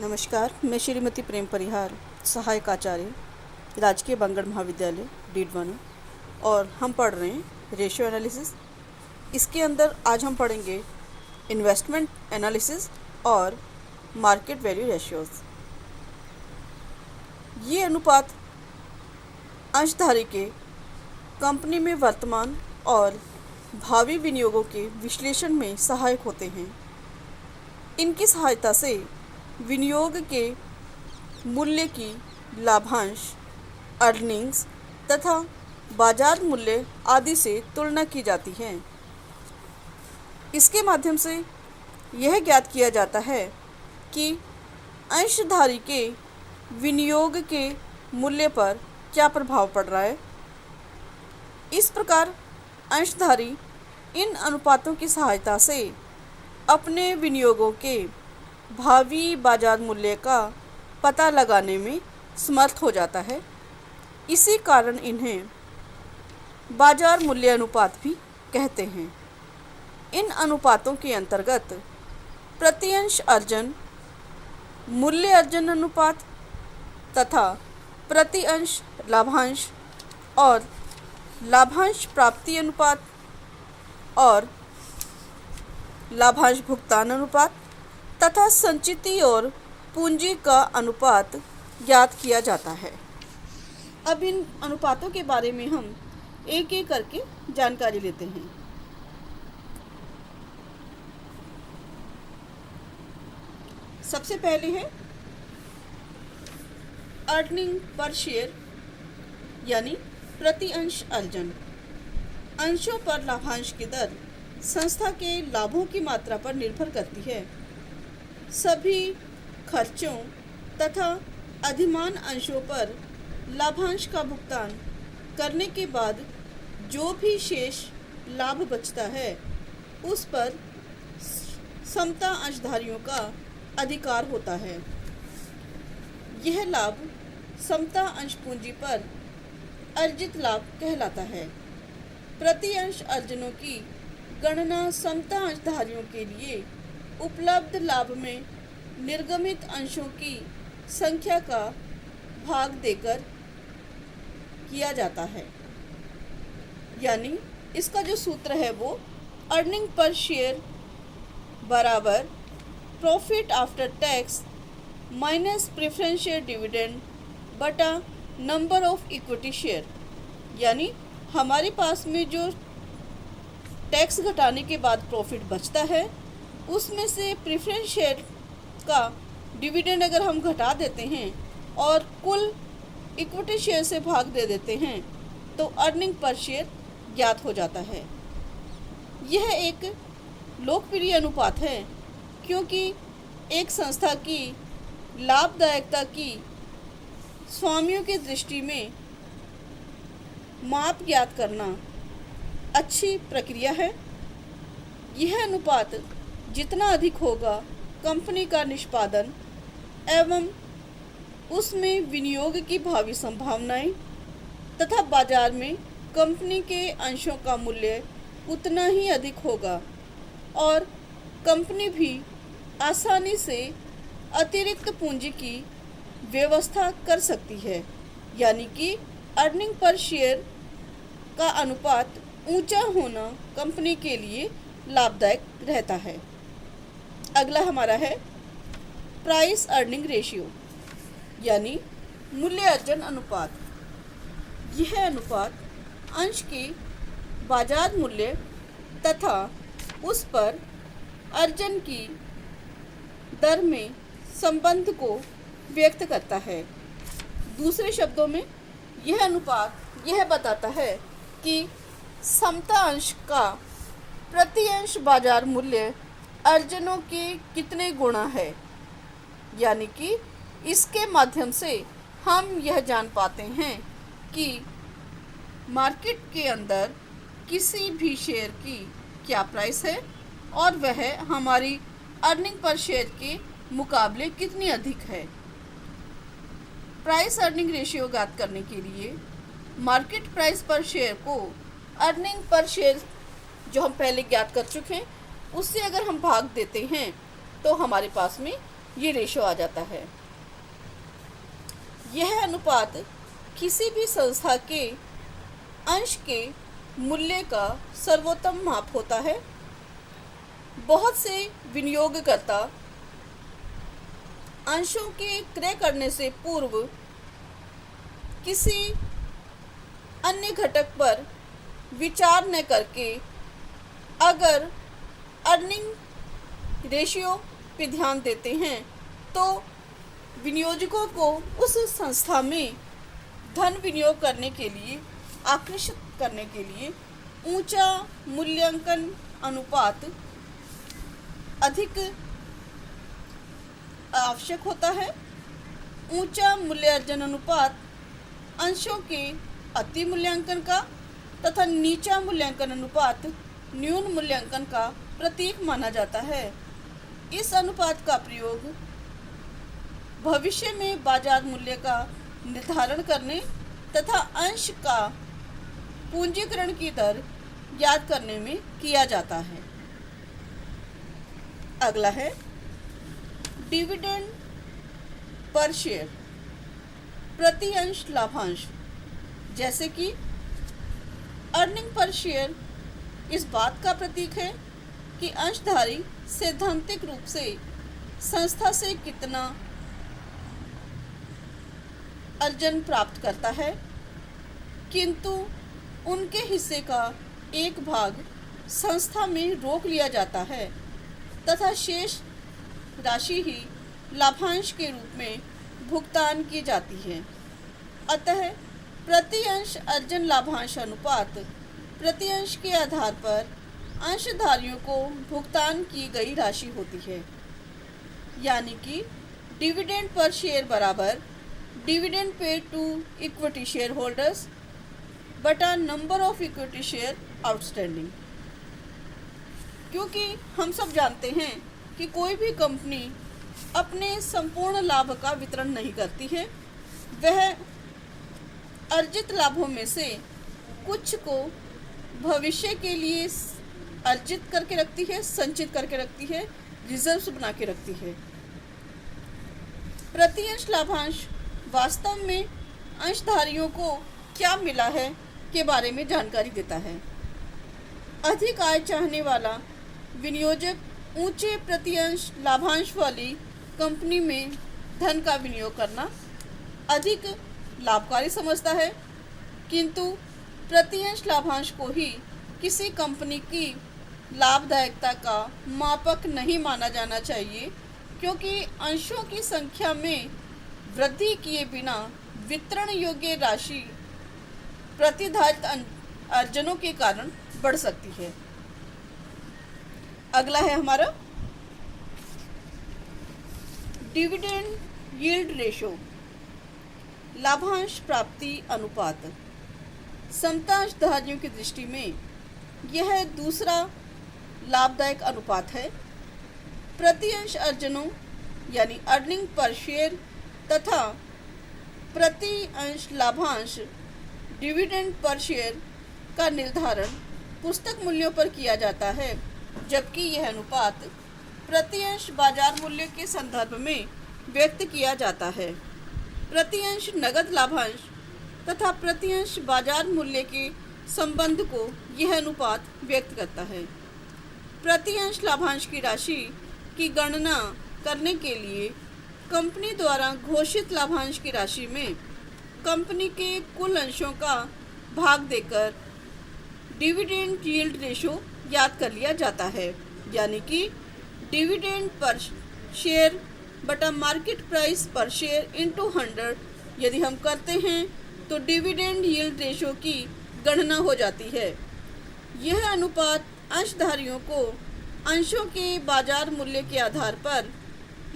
नमस्कार, मैं श्रीमती प्रेम परिहार, सहायक आचार्य, राजकीय बांगड़ महाविद्यालय डीडवाना, और हम पढ़ रहे हैं रेशियो एनालिसिस। इसके अंदर आज हम पढ़ेंगे इन्वेस्टमेंट एनालिसिस और मार्केट वैल्यू रेशियोज़। ये अनुपात अंशधारी के कंपनी में वर्तमान और भावी विनियोगों के विश्लेषण में सहायक होते हैं। इनकी सहायता से विनियोग के मूल्य की लाभांश, अर्निंग्स तथा बाजार मूल्य आदि से तुलना की जाती है। इसके माध्यम से यह ज्ञात किया जाता है कि अंशधारी के विनियोग के मूल्य पर क्या प्रभाव पड़ रहा है। इस प्रकार अंशधारी इन अनुपातों की सहायता से अपने विनियोगों के भावी बाजार मूल्य का पता लगाने में समर्थ हो जाता है। इसी कारण इन्हें बाजार मूल्य अनुपात भी कहते हैं। इन अनुपातों के अंतर्गत प्रतिअंश अर्जन, मूल्य अर्जन अनुपात तथा प्रतिअंश लाभांश और लाभांश प्राप्ति अनुपात और लाभांश भुगतान अनुपात तथा संचिति और पूंजी का अनुपात ज्ञात किया जाता है। अब इन अनुपातों के बारे में हम एक एक करके जानकारी लेते हैं। सबसे पहले है अर्निंग पर शेयर यानी प्रति अंश अर्जन। अंशों पर लाभांश की दर संस्था के लाभों की मात्रा पर निर्भर करती है। सभी खर्चों तथा अधिमान अंशों पर लाभांश का भुगतान करने के बाद जो भी शेष लाभ बचता है उस पर समता अंशधारियों का अधिकार होता है। यह लाभ समता अंश पूंजी पर अर्जित लाभ कहलाता है। प्रति अंश अर्जनों की गणना समता अंशधारियों के लिए उपलब्ध लाभ में निर्गमित अंशों की संख्या का भाग देकर किया जाता है। यानी इसका जो सूत्र है वो अर्निंग पर शेयर बराबर profit after tax minus preference share dividend बटा नंबर ऑफ इक्विटी शेयर। यानी हमारे पास में जो टैक्स घटाने के बाद प्रॉफिट बचता है उसमें से प्रेफरेंस शेयर का डिविडेंड अगर हम घटा देते हैं और कुल इक्विटी शेयर से भाग दे देते हैं तो अर्निंग पर शेयर ज्ञात हो जाता है। यह एक लोकप्रिय अनुपात है क्योंकि एक संस्था की लाभदायकता की स्वामियों की दृष्टि में माप ज्ञात करना अच्छी प्रक्रिया है। यह अनुपात जितना अधिक होगा कंपनी का निष्पादन एवं उसमें विनियोग की भावी संभावनाएं तथा बाजार में कंपनी के अंशों का मूल्य उतना ही अधिक होगा और कंपनी भी आसानी से अतिरिक्त पूंजी की व्यवस्था कर सकती है। यानी कि अर्निंग पर शेयर का अनुपात ऊंचा होना कंपनी के लिए लाभदायक रहता है। अगला हमारा है प्राइस अर्निंग रेशियो यानी मूल्य अर्जन अनुपात। यह अनुपात अंश के बाजार मूल्य तथा उस पर अर्जन की दर में संबंध को व्यक्त करता है। दूसरे शब्दों में यह अनुपात यह बताता है कि समता अंश का प्रति अंश बाजार मूल्य अर्जनों के कितने गुना है। यानी कि इसके माध्यम से हम यह जान पाते हैं कि मार्केट के अंदर किसी भी शेयर की क्या प्राइस है और वह हमारी अर्निंग पर शेयर के मुकाबले कितनी अधिक है। प्राइस अर्निंग रेशियो ज्ञात करने के लिए मार्केट प्राइस पर शेयर को अर्निंग पर शेयर जो हम पहले ज्ञात कर चुके हैं उससे अगर हम भाग देते हैं तो हमारे पास में ये रेशो आ जाता है। यह अनुपात किसी भी संस्था के अंश के मूल्य का सर्वोत्तम माप होता है। बहुत से विनियोगकर्ता अंशों के क्रय करने से पूर्व किसी अन्य घटक पर विचार न करके अगर अर्निंग रेशियो पे ध्यान देते हैं तो विनियोजकों को उस संस्था में धन विनियोग करने के लिए आकर्षित करने के लिए ऊंचा मूल्यांकन अनुपात अधिक आवश्यक होता है। ऊंचा मूल्यांकन अनुपात अंशों के अति मूल्यांकन का तथा नीचा मूल्यांकन अनुपात न्यून मूल्यांकन का प्रतीक माना जाता है। इस अनुपात का प्रयोग भविष्य में बाजार मूल्य का निर्धारण करने तथा अंश का पूंजीकरण की दर ज्ञात करने में किया जाता है। अगला है डिविडेंड पर शेयर, प्रति अंश लाभांश। जैसे कि अर्निंग पर शेयर इस बात का प्रतीक है कि अंशधारी सैद्धांतिक रूप से संस्था से कितना अर्जन प्राप्त करता है, किंतु उनके हिस्से का एक भाग संस्था में रोक लिया जाता है तथा शेष राशि ही लाभांश के रूप में भुगतान की जाती है। अतः प्रति अंश अर्जन लाभांश अनुपात प्रति अंश के आधार पर अंशधारियों को भुगतान की गई राशि होती है। यानी कि डिविडेंड पर शेयर बराबर dividend paid to equity shareholders बटा number of equity share outstanding. क्योंकि हम सब जानते हैं कि कोई भी कंपनी अपने संपूर्ण लाभ का वितरण नहीं करती है, वह अर्जित लाभों में से कुछ को भविष्य के लिए अर्जित करके रखती है, संचित करके रखती है, रिजर्व्स बना के रखती है। प्रति अंश लाभांश वास्तव में अंशधारियों को क्या मिला है के बारे में जानकारी देता है। अधिक आय चाहने वाला विनियोजक ऊंचे प्रति अंश लाभांश वाली कंपनी में धन का विनियोग करना अधिक लाभकारी समझता है, किंतु प्रति अंश लाभांश को ही किसी कंपनी की लाभदायकता का मापक नहीं माना जाना चाहिए, क्योंकि अंशों की संख्या में वृद्धि किए बिना वितरण योग्य राशि प्रतिधारित अर्जनों के कारण बढ़ सकती है। अगला है हमारा डिविडेंड यील्ड रेशो, लाभांश प्राप्ति अनुपात। समता अंशधारियों की दृष्टि में यह दूसरा लाभदायक अनुपात है। प्रति अंश अर्जनों यानी अर्निंग पर शेयर तथा प्रति अंश लाभांश डिविडेंड पर शेयर का निर्धारण पुस्तक मूल्यों पर किया जाता है, जबकि यह अनुपात प्रति अंश बाजार मूल्य के संदर्भ में व्यक्त किया जाता है। प्रति अंश नगद लाभांश तथा प्रति अंश बाजार मूल्य के संबंध को यह अनुपात व्यक्त करता है। प्रति अंश लाभांश की राशि की गणना करने के लिए कंपनी द्वारा घोषित लाभांश की राशि में कंपनी के कुल अंशों का भाग देकर डिविडेंड यील्ड रेशो याद कर लिया जाता है। यानी कि डिविडेंड पर शेयर बटा मार्केट प्राइस पर शेयर इंटू 100 यदि हम करते हैं तो डिविडेंड यील्ड रेशो की गणना हो जाती है। यह अनुपात अंशधारियों को अंशों के बाजार मूल्य के आधार पर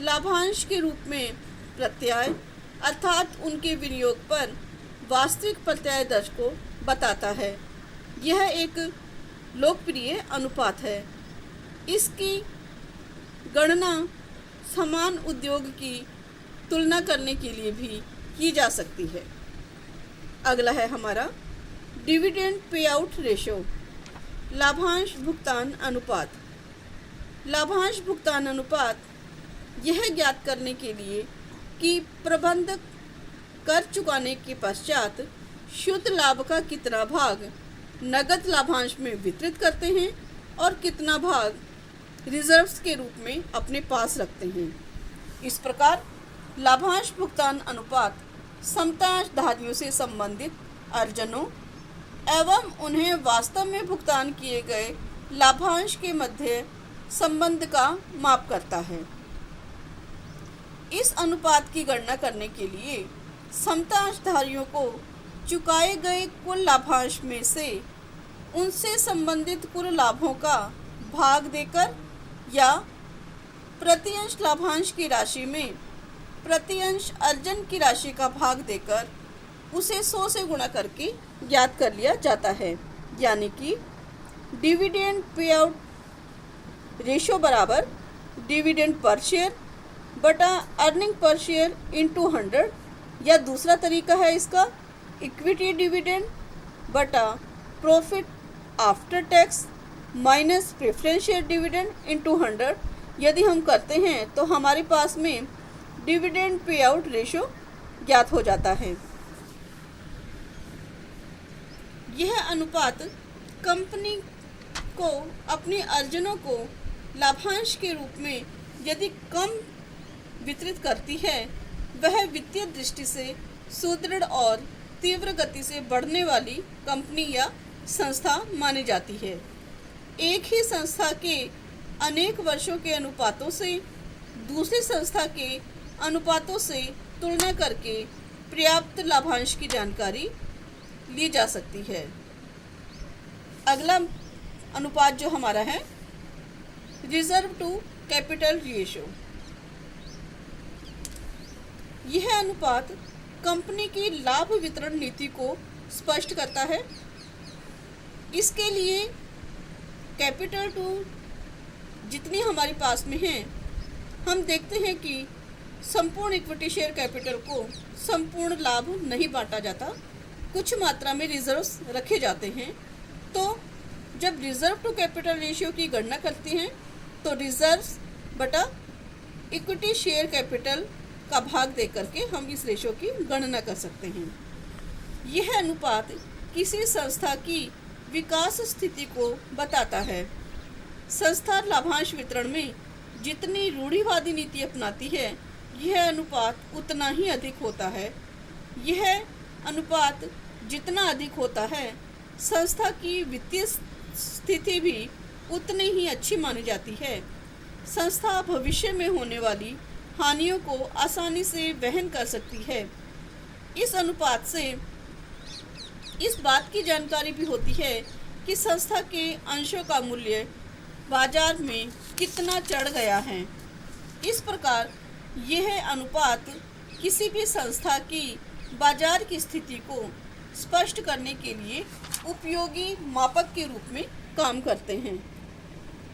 लाभांश के रूप में प्रत्याय अर्थात उनके विनियोग पर वास्तविक प्रत्याय दर को बताता है। यह एक लोकप्रिय अनुपात है। इसकी गणना समान उद्योग की तुलना करने के लिए भी की जा सकती है। अगला है हमारा डिविडेंड पे आउट रेशो, लाभांश भुगतान अनुपात। लाभांश भुगतान अनुपात यह ज्ञात करने के लिए कि प्रबंधक कर चुकाने के पश्चात शुद्ध लाभ का कितना भाग नगद लाभांश में वितरित करते हैं और कितना भाग रिजर्व्स के रूप में अपने पास रखते हैं। इस प्रकार लाभांश भुगतान अनुपात समतांशधारियों से संबंधित अर्जनों एवं उन्हें वास्तव में भुगतान किए गए लाभांश के मध्य संबंध का माप करता है। इस अनुपात की गणना करने के लिए समतांशधारियों को चुकाए गए कुल लाभांश में से उनसे संबंधित कुल लाभों का भाग देकर या प्रतिअंश लाभांश की राशि में प्रतिअंश अर्जन की राशि का भाग देकर उसे 100 से गुणा करके ज्ञात कर लिया जाता है। यानी कि डिविडेंड पे आउट रेशो बराबर डिविडेंड पर शेयर बटा अर्निंग पर शेयर इंटू 100, या दूसरा तरीका है इसका इक्विटी डिविडेंड बटा profit after tax minus preference share dividend into 100। यदि हम करते हैं तो हमारे पास में डिविडेंड पे आउट रेशो ज्ञात हो जाता है। यह अनुपात कंपनी को अपने अर्जनों को लाभांश के रूप में यदि कम वितरित करती है, वह वित्तीय दृष्टि से सुदृढ़ और तीव्र गति से बढ़ने वाली कंपनी या संस्था मानी जाती है। एक ही संस्था के अनेक वर्षों के अनुपातों से दूसरी संस्था के अनुपातों से तुलना करके पर्याप्त लाभांश की जानकारी ली जा सकती है। अगला अनुपात जो हमारा है रिजर्व टू कैपिटल रेशियो। यह अनुपात कंपनी की लाभ वितरण नीति को स्पष्ट करता है। इसके लिए कैपिटल टू जितनी हमारे पास में है, हम देखते हैं कि संपूर्ण इक्विटी शेयर कैपिटल को संपूर्ण लाभ नहीं बांटा जाता, कुछ मात्रा में रिजर्व्स रखे जाते हैं। तो जब रिजर्व टू कैपिटल रेशियो की गणना करते हैं तो रिजर्व्स बटा इक्विटी शेयर कैपिटल का भाग दे करके हम इस रेशियो की गणना कर सकते हैं। यह अनुपात किसी संस्था की विकास स्थिति को बताता है। संस्था लाभांश वितरण में जितनी रूढ़िवादी नीति अपनाती है, यह अनुपात उतना ही अधिक होता है। यह अनुपात जितना अधिक होता है, संस्था की वित्तीय स्थिति भी उतनी ही अच्छी मानी जाती है। संस्था भविष्य में होने वाली हानियों को आसानी से वहन कर सकती है। इस अनुपात से इस बात की जानकारी भी होती है कि संस्था के अंशों का मूल्य बाजार में कितना चढ़ गया है। इस प्रकार यह अनुपात किसी भी संस्था की बाजार की स्थिति को स्पष्ट करने के लिए उपयोगी मापक के रूप में काम करते हैं।